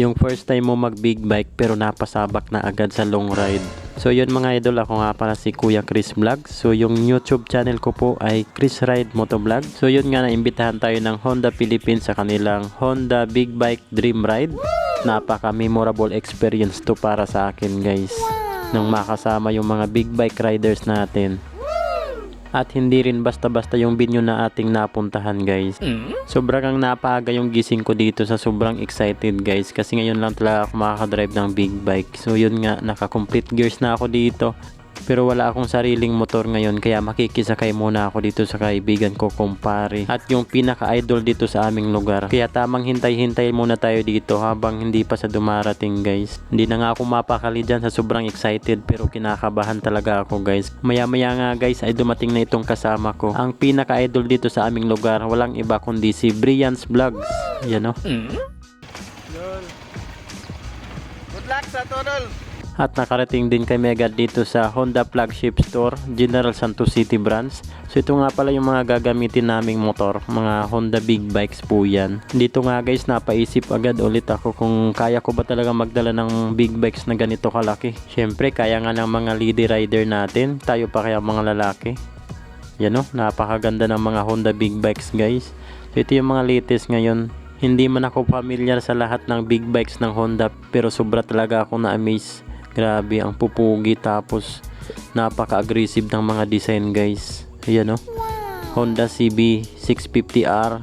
Yung first time mo mag big bike pero napasabak na agad sa long ride. So yun mga idol, ako nga pala si Kuya Chris Vlog. So yung YouTube channel ko po ay Chris Ride Motovlog. So yun nga, naimbitahan tayo ng Honda Philippines sa kanilang Honda Big Bike Dream Ride. Napaka memorable experience to para sa akin guys, nang makasama yung mga big bike riders natin. At hindi rin basta-basta yung venue na ating napuntahan guys. Sobrang ang napaaga yung gising ko dito, sa sobrang excited guys. Kasi ngayon lang talaga ako makakadrive ng big bike. So yun nga, naka-complete gears na ako dito. Pero wala akong sariling motor ngayon, kaya makikisakay muna ako dito sa kaibigan ko kumpare. At yung pinaka-idol dito sa aming lugar. Kaya tamang hintay-hintay muna tayo dito habang hindi pa sa dumarating guys. Hindi na nga ako mapakali dyan sa sobrang excited, pero kinakabahan talaga ako guys. Maya-maya nga guys ay dumating na itong kasama ko. Ang pinaka-idol dito sa aming lugar, walang iba kundi si Brian's Vlogs. Yan o. Good luck sa Todol! At nakarating din kami agad dito sa Honda Flagship Store, General Santos City Branch. So ito nga pala yung mga gagamitin naming motor, mga Honda Big Bikes po yan. Dito nga guys, napaisip agad ulit ako kung kaya ko ba talaga magdala ng big bikes na ganito kalaki. Syempre kaya nga ng mga lady rider natin, tayo pa kaya mga lalaki. Yan o, napakaganda ng mga Honda Big Bikes guys. So ito yung mga latest ngayon. Hindi man ako familiar sa lahat ng big bikes ng Honda, pero sobra talaga ako na-amaze. Grabe, ang pupugi, tapos napaka-aggressive ng mga design guys. Ayan o. Honda CB 650R,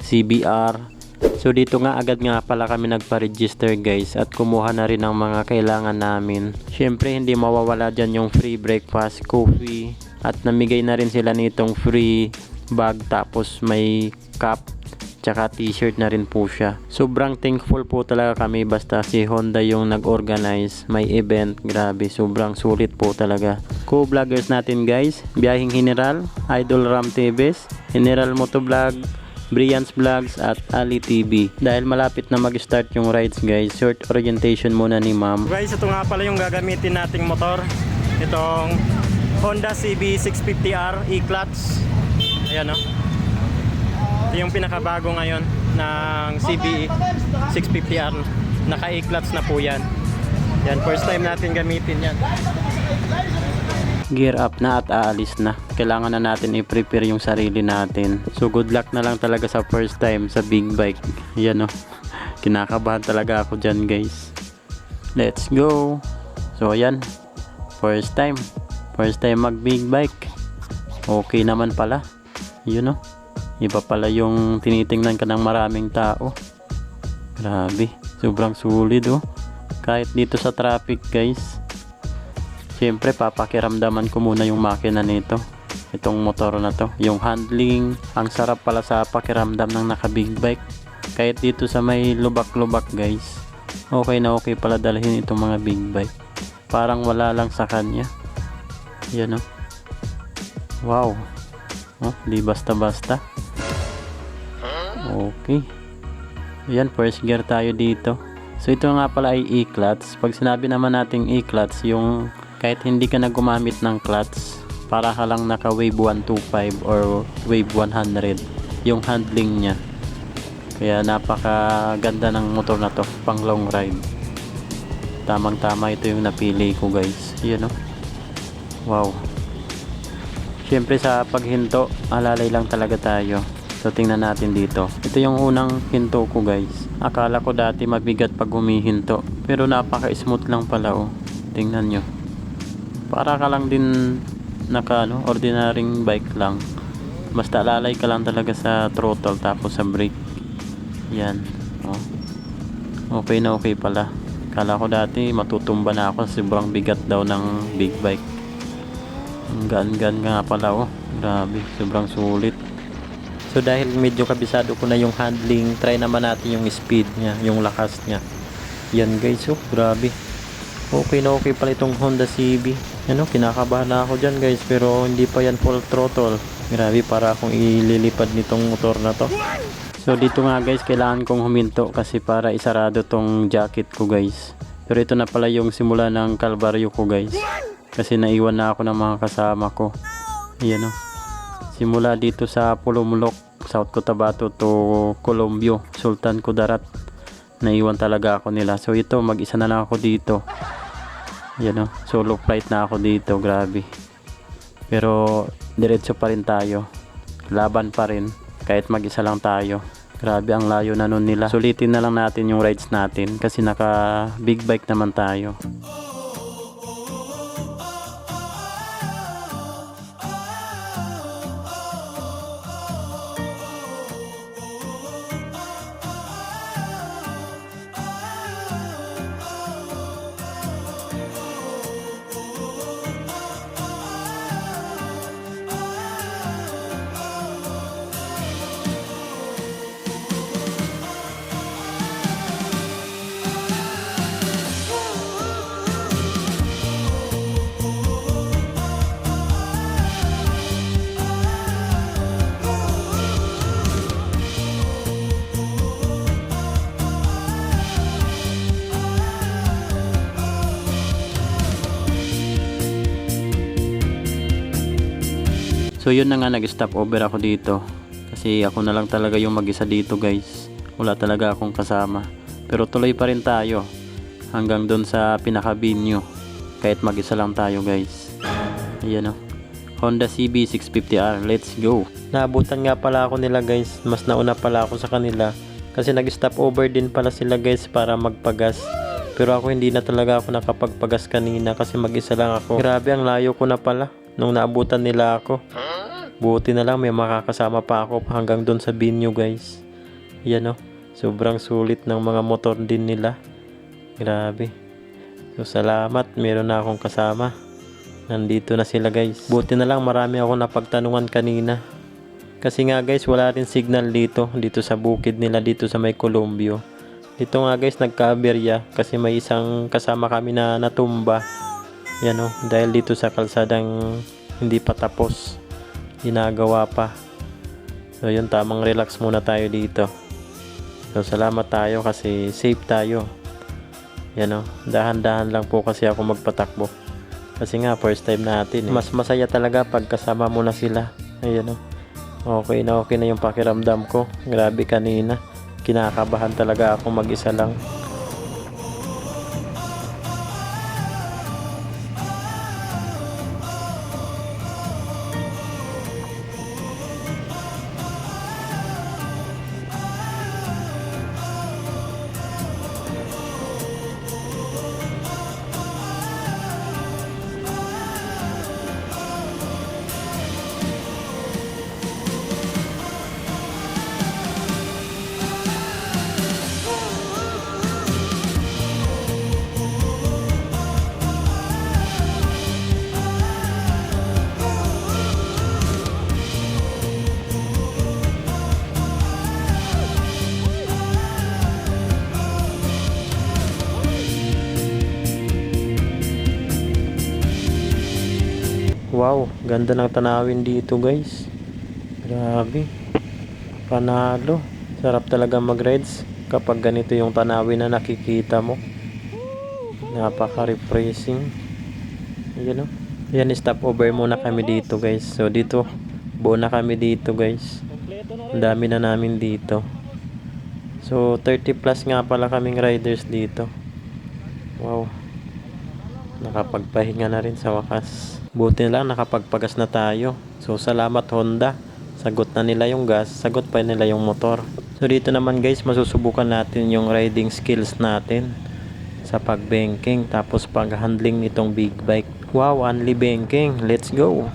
CBR. So dito nga agad nga pala kami nagpa-register guys, at kumuha na rin ang mga kailangan namin. Syempre hindi mawawala dyan yung free breakfast, coffee, at namigay na rin sila nitong free bag, tapos may cup, tsaka t-shirt na rin po siya. Sobrang thankful po talaga kami, basta si Honda yung nag-organize, may event. Grabe, sobrang sulit po talaga. Co-vloggers natin guys, Biyahing General, Idol Ram TVs, General Motovlog, Brian's Vlogs, at Ali TV. Dahil malapit na mag-start yung rides guys, short orientation muna ni ma'am. Guys, ito nga pala yung gagamitin nating motor. Itong Honda CB 650R E-Clutch. Ayan o. Ito yung pinakabago ngayon ng CB 650R. Naka E-clutch na po yan. Yan, first time natin gamitin yan. Gear up na at aalis na. Kailangan na natin i-prepare yung sarili natin. So good luck na lang talaga sa first time sa big bike. Yan o. Kinakabahan talaga ako dyan guys. Let's go. So ayan. First time. First time mag big bike. Okay naman pala. Yun o. Iba pala yung tinitingnan ka ng maraming tao. Grabe, sobrang sulit oh. Kahit dito sa traffic guys. Siyempre papakiramdaman ko muna yung makina nito. Itong motor na to, yung handling, ang sarap pala sa pakiramdam ng naka big bike. Kahit dito sa may lubak-lubak guys, okay na okay pala dalhin itong mga big bike. Parang wala lang sa kanya. Yan oh. Wow. Oh, di basta-basta. Okay. Ayan, first gear tayo dito. So ito nga pala ay E-clutch. Pag sinabi naman nating E-clutch, yung kahit hindi ka na gumamit ng clutch, para ka lang naka wave 125 or wave 100 yung handling niya. Kaya napakaganda ng motor na to pang long ride. Tamang tama ito yung napili ko guys. Ayan o. Wow. Siyempre sa paghinto, alalay lang talaga tayo. So tingnan natin dito. Ito yung unang hinto ko guys. Akala ko dati mabigat pag humihinto, pero napaka-smooth lang pala oh. Tingnan nyo. Para ka lang din naka ordinaryong bike lang. Basta lalay ka lang talaga sa throttle tapos sa brake. Yan. Oh. Okay na okay pala. Akala ko dati matutumba na ako, sobrang bigat daw ng big bike. Ang gaan-gaan nga pala oh. Grabe, sobrang sulit. So dahil medyo kabisado ko na yung handling, try naman natin yung speed niya, yung lakas niya. Yan guys, oh, grabe. Okay na okay pala itong Honda CB. Ano, kinakabahan na ako dyan guys, pero hindi pa yan full throttle. Grabe, para akong ililipad nitong motor na to. So dito nga guys, kailangan kong huminto kasi para isarado tong jacket ko guys. Pero ito na pala yung simula ng kalbaryo ko guys. Kasi naiwan na ako ng mga kasama ko. Ayan oh. Simula dito sa Pulumulok, South Cotabato to Colombio, Sultan Kudarat. Naiwan talaga ako nila. So ito, mag-isa na lang ako dito. Yan o, solo flight na ako dito. Grabe. Pero diretso pa rin tayo. Laban pa rin. Kahit mag-isa lang tayo. Grabe ang layo na nun nila. Sulitin na lang natin yung rides natin. Kasi naka big bike naman tayo. So yun na nga, nag-stop over ako dito. Kasi ako na lang talaga yung mag-isa dito guys. Wala talaga akong kasama. Pero tuloy pa rin tayo. Hanggang dun sa pinaka-venue. Kahit mag-isa lang tayo guys. Ayan o. Honda CB 650R. Let's go. Naabutan nga pala ako nila guys. Mas nauna pala ako sa kanila. Kasi nag-stop over din pala sila guys para magpagas. Pero ako hindi na talaga ako nakapagpagas kanina kasi mag-isa lang ako. Grabe, ang layo ko na pala nung naabutan nila ako. Buti na lang may makakasama pa ako hanggang doon sa venue guys. Yan o. Sobrang sulit ng mga motor din nila. Grabe. So salamat, meron na akong kasama. Nandito na sila guys. Buti na lang marami ako napagtanungan kanina. Kasi nga guys, wala rin signal dito. Dito sa bukid nila, dito sa may Columbio. Dito nga guys, nagka-aberya. Kasi may isang kasama kami na natumba. Yan o. Dahil dito sa kalsadang hindi pa tapos. Ginagawa pa. So yun, tamang relax muna tayo dito. So salamat tayo kasi safe tayo. Yan o. Dahan-dahan lang po kasi ako magpatakbo. Kasi nga first time natin eh. Mas masaya talaga pag kasama mo na sila. Ayan o. Okay na yung pakiramdam ko. Grabe kanina. Kinakabahan talaga ako mag-isa lang. Wow, ganda ng tanawin dito guys. Grabe. Panalo. Sarap talaga mag-rides kapag ganito yung tanawin na nakikita mo. Napaka-refreshing. Ayan o. Ayan, stop over muna kami dito guys. So dito, buo na kami dito guys. Ang dami na namin dito. So 30 plus nga pala kaming riders dito. Wow. Nakapagpahinga na rin sa wakas. Buti na lang nakapagpagas na tayo. So salamat Honda. Sagot na nila yung gas, sagot pa nila yung motor. So dito naman guys, masusubukan natin yung riding skills natin sa pagbanking tapos pag-handling nitong big bike. Wow, only banking. Let's go.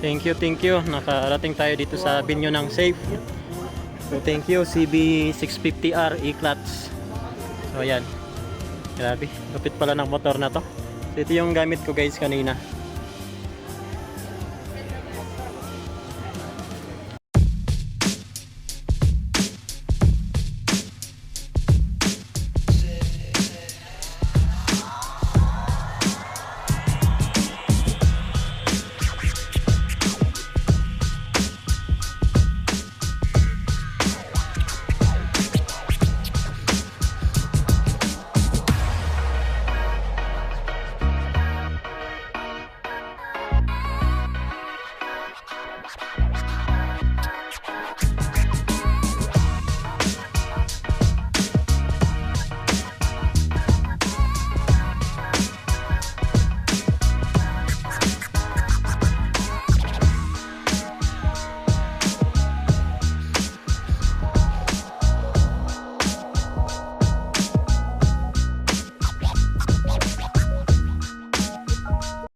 Thank you. Nakarating tayo dito sa binyo ng safe. So thank you CB650R E-Clutch. So ayan. Grabe, lupit pala ng motor na to. So ito yung gamit ko guys kanina.